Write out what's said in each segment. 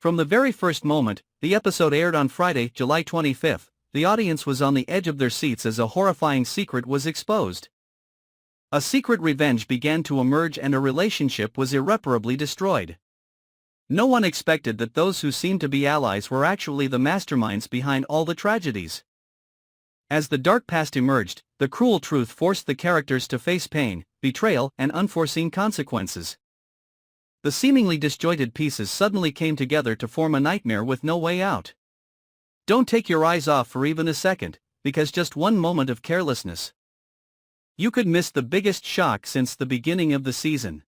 From the very first moment, the episode aired on Friday, July 25th, the audience was on the edge of their seats as a horrifying secret was exposed. A secret revenge began to emerge and a relationship was irreparably destroyed. No one expected that those who seemed to be allies were actually the masterminds behind all the tragedies. As the dark past emerged, the cruel truth forced the characters to face pain, betrayal, and unforeseen consequences. The seemingly disjointed pieces suddenly came together to form a nightmare with no way out. Don't take your eyes off for even a second, because just one moment of carelessness, you could miss the biggest shock since the beginning of the season.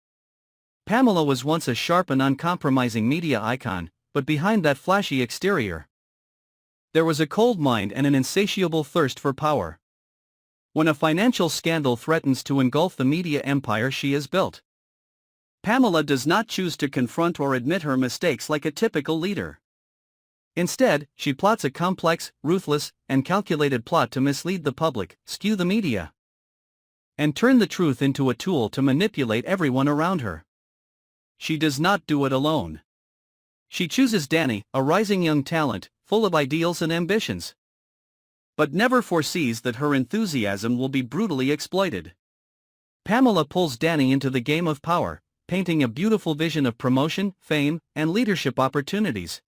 Pamela was once a sharp and uncompromising media icon, but behind that flashy exterior, there was a cold mind and an insatiable thirst for power. When a financial scandal threatens to engulf the media empire she has built, Pamela does not choose to confront or admit her mistakes like a typical leader. Instead, she plots a complex, ruthless, and calculated plot to mislead the public, skew the media, and turn the truth into a tool to manipulate everyone around her. She does not do it alone. She chooses Danny, a rising young talent, full of ideals and ambitions, but never foresees that her enthusiasm will be brutally exploited. Pamela pulls Danny into the game of power, painting a beautiful vision of promotion, fame, and leadership opportunities,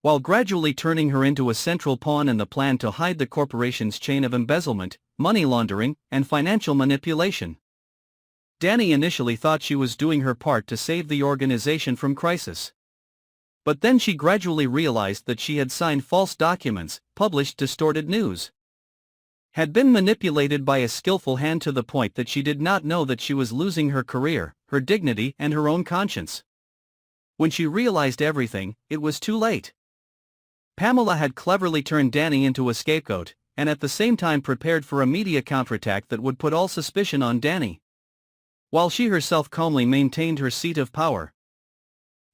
while gradually turning her into a central pawn in the plan to hide the corporation's chain of embezzlement, money laundering, and financial manipulation. Danny initially thought she was doing her part to save the organization from crisis. But then she gradually realized that she had signed false documents, published distorted news, had been manipulated by a skillful hand to the point that she did not know that she was losing her career, her dignity, and her own conscience. When she realized everything, it was too late. Pamela had cleverly turned Danny into a scapegoat, and at the same time prepared for a media counterattack that would put all suspicion on Danny, while she herself calmly maintained her seat of power,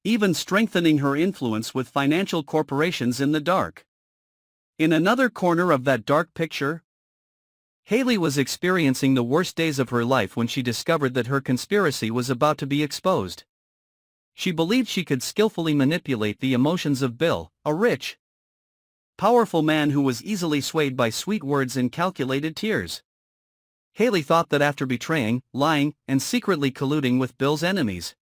even strengthening her influence with financial corporations in the dark. In another corner of that dark picture, Haley was experiencing the worst days of her life when she discovered that her conspiracy was about to be exposed. She believed she could skillfully manipulate the emotions of Bill, a rich, powerful man who was easily swayed by sweet words and calculated tears. Haley thought that after betraying, lying, and secretly colluding with Bill's enemies,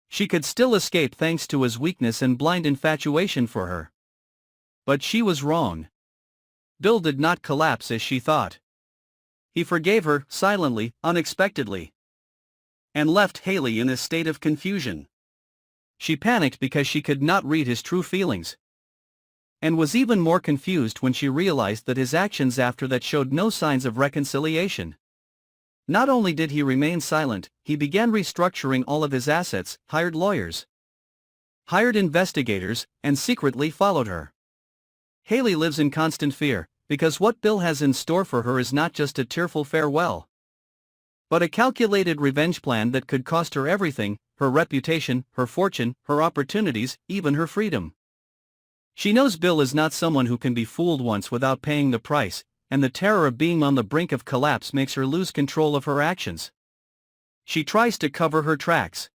she could still escape thanks to his weakness and blind infatuation for her. But she was wrong. Bill did not collapse as she thought. He forgave her, silently, unexpectedly, and left Haley in a state of confusion. She panicked because she could not read his true feelings, and was even more confused when she realized that his actions after that showed no signs of reconciliation. Not only did he remain silent, he began restructuring all of his assets, hired lawyers, hired investigators, and secretly followed her. Haley lives in constant fear, because what Bill has in store for her is not just a tearful farewell, but a calculated revenge plan that could cost her everything: her reputation, her fortune, her opportunities, even her freedom. She knows Bill is not someone who can be fooled once without paying the price, and the terror of being on the brink of collapse makes her lose control of her actions. She tries to cover her tracks,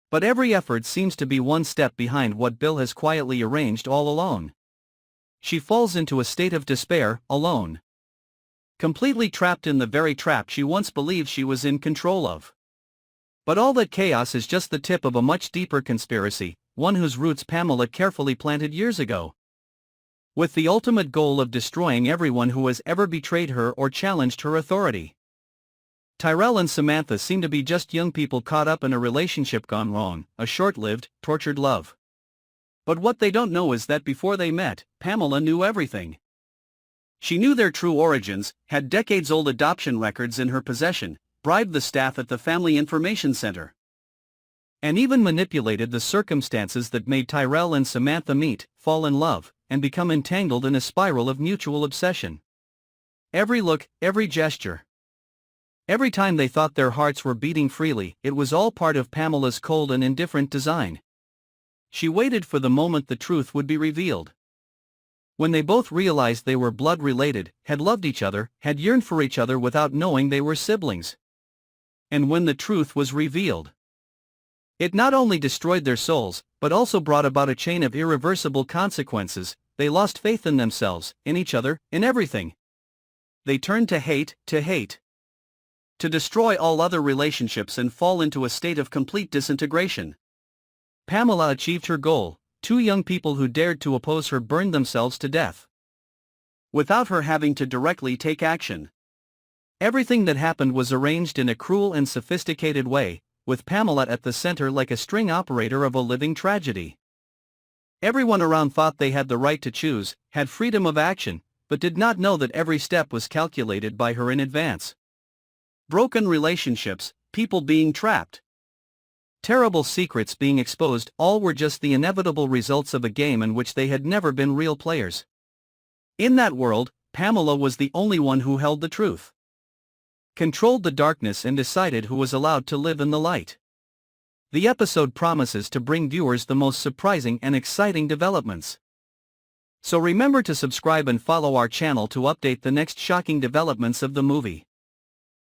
but every effort seems to be one step behind what Bill has quietly arranged all along. She falls into a state of despair, alone, completely trapped in the very trap she once believed she was in control of. But all that chaos is just the tip of a much deeper conspiracy, one whose roots Pamela carefully planted years ago, with the ultimate goal of destroying everyone who has ever betrayed her or challenged her authority. Tyrell and Samantha seem to be just young people caught up in a relationship gone wrong, a short-lived, tortured love. But what they don't know is that before they met, Pamela knew everything. She knew their true origins, had decades-old adoption records in her possession, bribed the staff at the Family Information Center, and even manipulated the circumstances that made Tyrell and Samantha meet, fall in love, and become entangled in a spiral of mutual obsession. Every look, every gesture, every time they thought their hearts were beating freely, it was all part of Pamela's cold and indifferent design. She waited for the moment the truth would be revealed. When they both realized they were blood-related, had loved each other, had yearned for each other without knowing they were siblings. And when the truth was revealed, It not only destroyed their souls, but also brought about a chain of irreversible consequences. They lost faith in themselves, in each other, in everything. They turned to hate, to destroy all other relationships and fall into a state of complete disintegration. Pamela achieved her goal. Two young people who dared to oppose her burned themselves to death, without her having to directly take action. Everything that happened was arranged in a cruel and sophisticated way, with Pamela at the center like a string operator of a living tragedy. Everyone around thought they had the right to choose, had freedom of action, but did not know that every step was calculated by her in advance. Broken relationships, people being trapped, terrible secrets being exposed, all were just the inevitable results of a game in which they had never been real players. In that world, Pamela was the only one who held the truth, controlled the darkness and decided who was allowed to live in the light. The episode promises to bring viewers the most surprising and exciting developments. So remember to subscribe and follow our channel to update the next shocking developments of the movie.